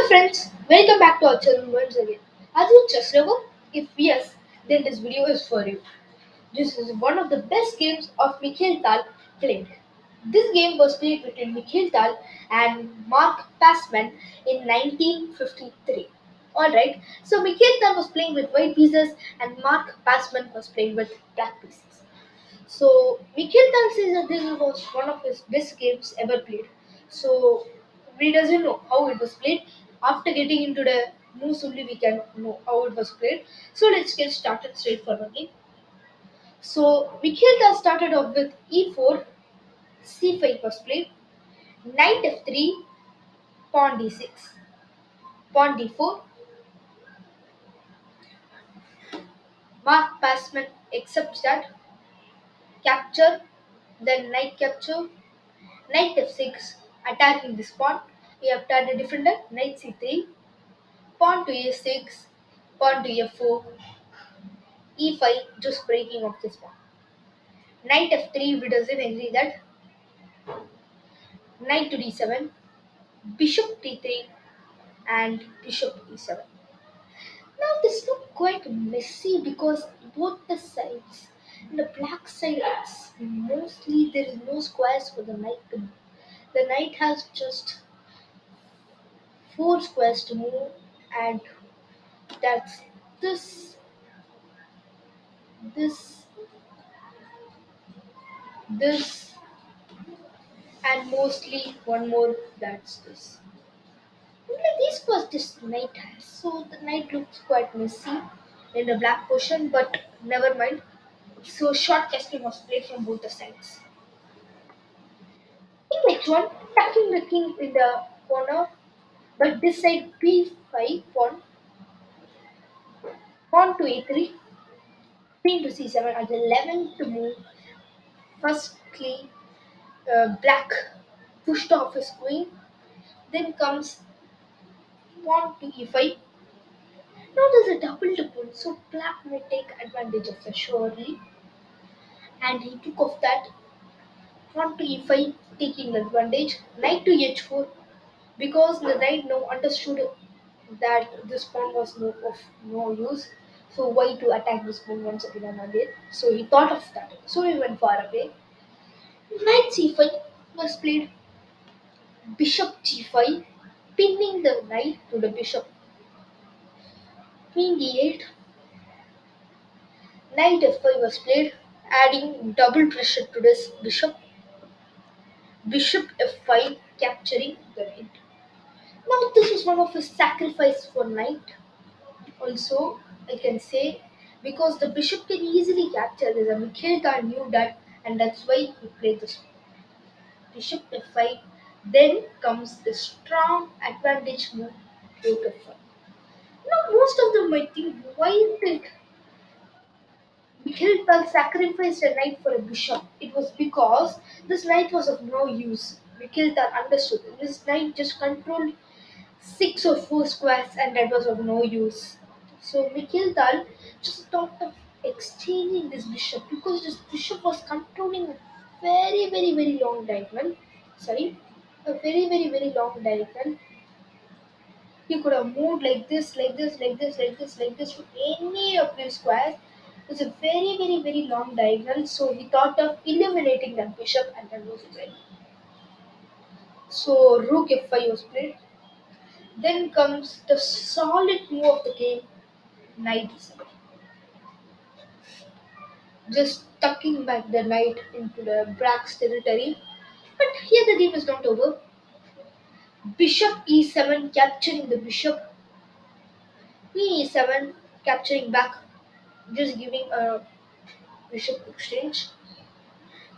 friends, welcome back to our channel once again. Are you a chess lover? If yes, then this video is for you. This is one of the best games of Mikhail Tal played. This game was played between Mikhail Tal and Mark Passman in 1953. Alright, so Mikhail Tal was playing with white pieces and Mark Passman was playing with black pieces. So Mikhail Tal says that this was one of his best games ever played. So we doesn't know how it was played. After getting into the news only we can know how it was played. So let's get started straight for the game. So Mikhail Tal started off with e4, c5 was played, knight f3, pawn d6, pawn d4. Mark Passman accepts that, capture, then knight capture, knight f6, attacking this pawn. We have tried a defender, knight c3, pawn to a6, pawn to f4, e5, just breaking off this pawn. Knight f3, we doesn't agree that. Knight to d7, bishop t3, and bishop e7. Now this look quite messy because both the sides, in the black side, it's mostly there is no squares for the knight to move. The knight has just four squares to move, and that's this, this, this, and mostly one more. That's this. Like this was just knight, so the knight looks quite messy in the black portion, but never mind. So short casting was played from both the sides. In next one, tucking the king in the corner, but this side b5 pawn, pawn to a3, queen to c7 at the 11 to move. Firstly, black pushed off his queen, then comes pawn to e5. Now there's a double to pull, so black may take advantage of the surely, and he took off that pawn to e5, taking advantage. Knight to h4, because the knight now understood that this pawn was of no use. So why to attack this pawn once again and again? So he thought of that. So he went far away. Knight c5 was played. Bishop g5, pinning the knight to the bishop. Queen d8. Knight f5 was played, adding double pressure to this bishop. Bishop f5, capturing the knight. Now this is one of his sacrifice for knight. Also, I can say because the bishop can easily capture this, and Mikhail Tal knew that, and that's why he played this bishop f5. Then comes the strong advantage move, rook f5. Now, most of them might think, why did Mikhail Tal sacrificed a knight for a bishop? It was because this knight was of no use. Mikhail Tal understood. This knight just controlled six or four squares, and that was of no use. So Mikhail Tal just thought of exchanging this bishop because this bishop was controlling a very long diagonal. Sorry, a very long diagonal. He could have moved like this, like this, like this, like this, like this to any of these squares. It's a very long diagonal. So he thought of eliminating that bishop, and that was it. So rook f5 was played. Then comes the solid move of the game, knight e7. Just tucking back the knight into the black's territory. But here the game is not over. Bishop e7 capturing the bishop. Queen e7 capturing back, just giving a bishop exchange.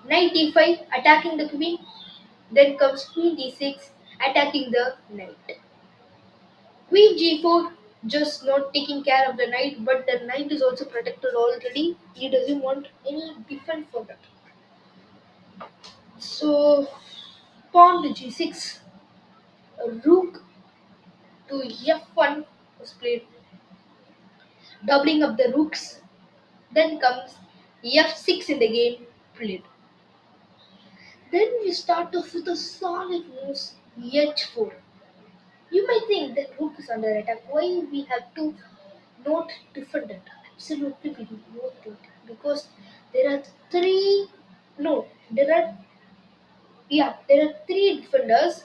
Knight d5 attacking the queen. Then comes queen d6 attacking the knight. Queen g4 just not taking care of the knight, but the knight is also protected already. He doesn't want any defense for that. So pawn to g6, rook to f1 was played, doubling up the rooks. Then comes f6 in the game played. Then we start off with a solid moves h4. You might think that rook is under attack. Why we have to not defend it? Absolutely, we not do it because there are three. No, there are there are three defenders.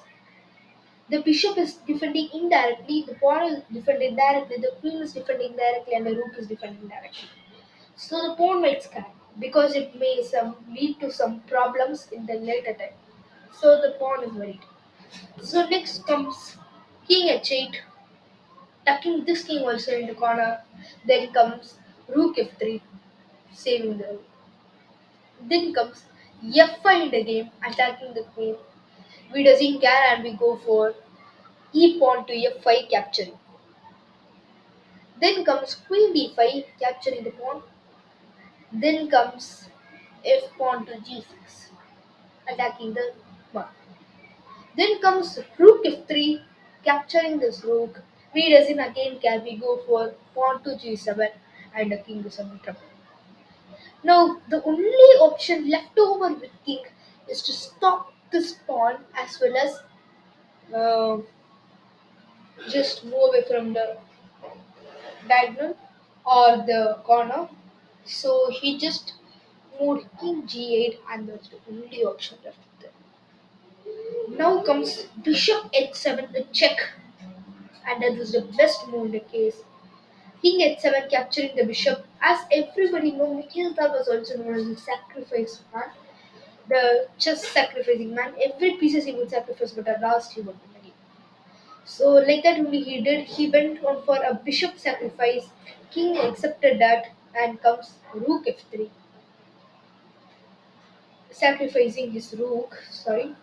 The bishop is defending indirectly, the pawn is defending directly, the queen is defending directly, and the rook is defending directly. So the pawn might scan because it may lead to some problems in the later time. So the pawn is worried. So next comes king h8, tucking this king also in the corner. Then comes rook f3, saving the rook. Then comes f5 in the game, attacking the queen. We doesn't care and we go for e pawn to f5 capturing. Then comes queen d5, capturing the pawn. Then comes f pawn to g6, attacking the pawn. Then comes rook f3, capturing this rook. We doesn't again care, we go for pawn to g7 and the king is under trouble. Now the only option left over with king is to stop this pawn as well as uh, just move away from the diagonal or the corner. So he just moved king g8 and that's the only option left there. Now comes bishop h7, the check, and that was the best move in the case. King h7 capturing the bishop. As everybody knows, Mikhail Tal was also known as the sacrifice man, the chess sacrificing man. Every pieces he would sacrifice, but at last he would win the game. So like that only he did. He went on for a bishop sacrifice. King accepted that, and comes rook f3, sacrificing his rook. Sorry.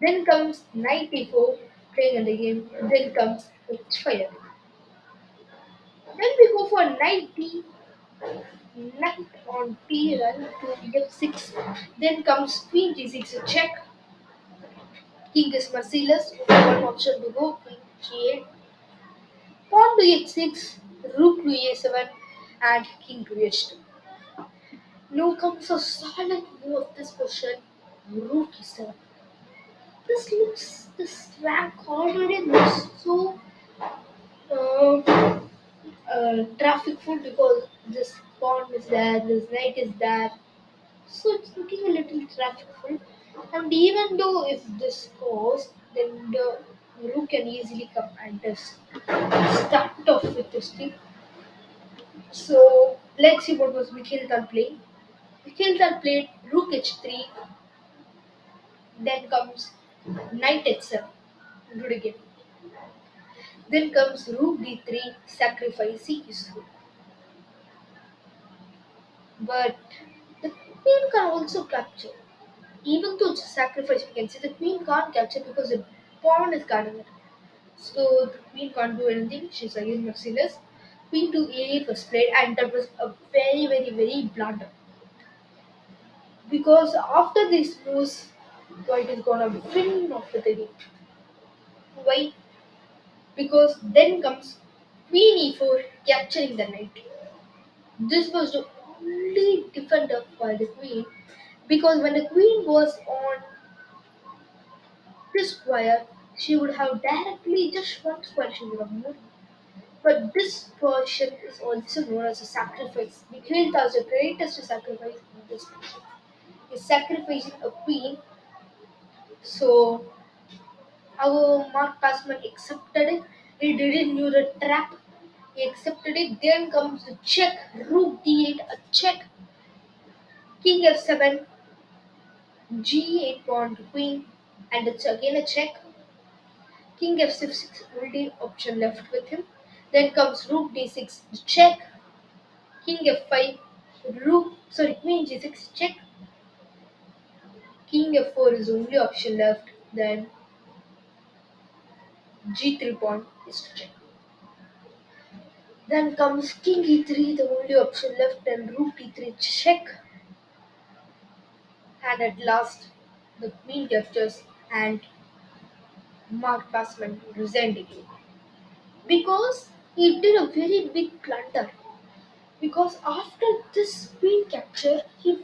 Then comes knight e4, playing in the game. Then comes h5. Then we go for knight d, knight on p run to f6. Then comes queen g6, a check. King is merciless. Only one option to go. Queen g8. Pawn to h6. Rook to a7. And king to h2. Now comes a solid move of this position. Rook e7. This rank already looks so uh, traffic full because this pawn is there, this knight is there. So it's looking a little traffic full. And even though if this goes, then the rook can easily come and just start off with this thing. So let's see what was Mikhail Tal playing. Mikhail Tal played rook h3, then comes knight h7, good again. Then comes rook d3, sacrificing his rook. But the queen can also capture. Even though it's a sacrifice, we can say the queen can't capture because the pawn is guarding it. So the queen can't do anything. She's again merciless. Queen to a8 was played, and that was a very, very, very blunder. Because after these moves, white is gonna win off with the game. Why? Because then comes queen e4, capturing the knight. This was the only defender for the queen because when the queen was on this square, she would have directly just one square she would have moved. But this version is also known as a sacrifice. Mikhail does the greatest sacrifice in this version. He's sacrificing a queen, so our Mark Passman accepted it. He didn't know the trap. He accepted it. Then comes the check, rook d8, a check, king f7, g8 pawn to queen, and it's again a check. King f6, only option left with him. Then comes rook d6, check. King f5, queen g6, check. King f4 is the only option left. Then g3 pawn is to check. Then comes king e3, the only option left, and rook d3 check. And at last, the queen captures and Mark Passman resigned again. Because he did a very big blunder. Because after this queen capture, he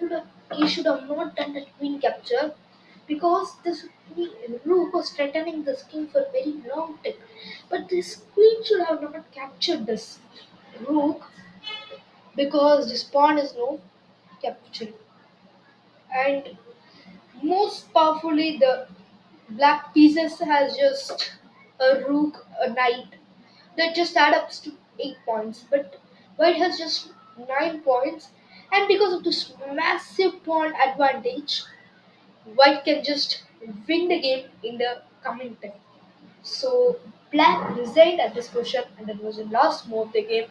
should have not done that queen capture. because this rook was threatening this king for a very long time. But this queen should have not captured this rook because this pawn is no captured. And most powerfully, the black pieces has just a rook, a knight that just add up to 8 points, but white has just 9 points. And because of this massive pawn advantage, white can just win the game in the coming time. So black resigned at this position, and that was the last move of the game,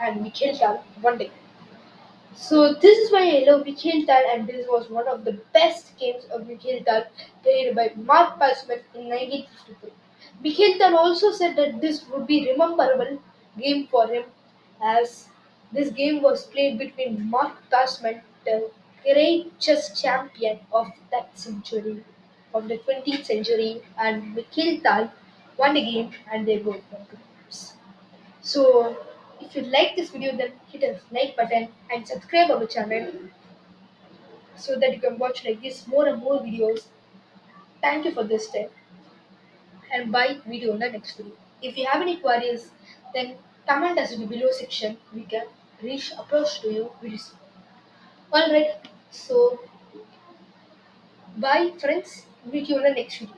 and Mikhail Tal won the game. So this is why I love Mikhail Tal, and this was one of the best games of Mikhail Tal played by Mark Pasman in 1953. Mikhail Tal also said that this would be rememberable game for him, as this game was played between Mark Pasman, the great chess champion of that century, of the 20th century, and Mikhail Tal won the game, and they both won the games. So, if you like this video, then hit a like button and subscribe our channel so that you can watch like this more and more videos. Thank you for this time, and bye. Video in the next video. If you have any queries, then comment us in the below section. We can reach approach to you very soon. Alright. So bye friends. Meet you in the next video.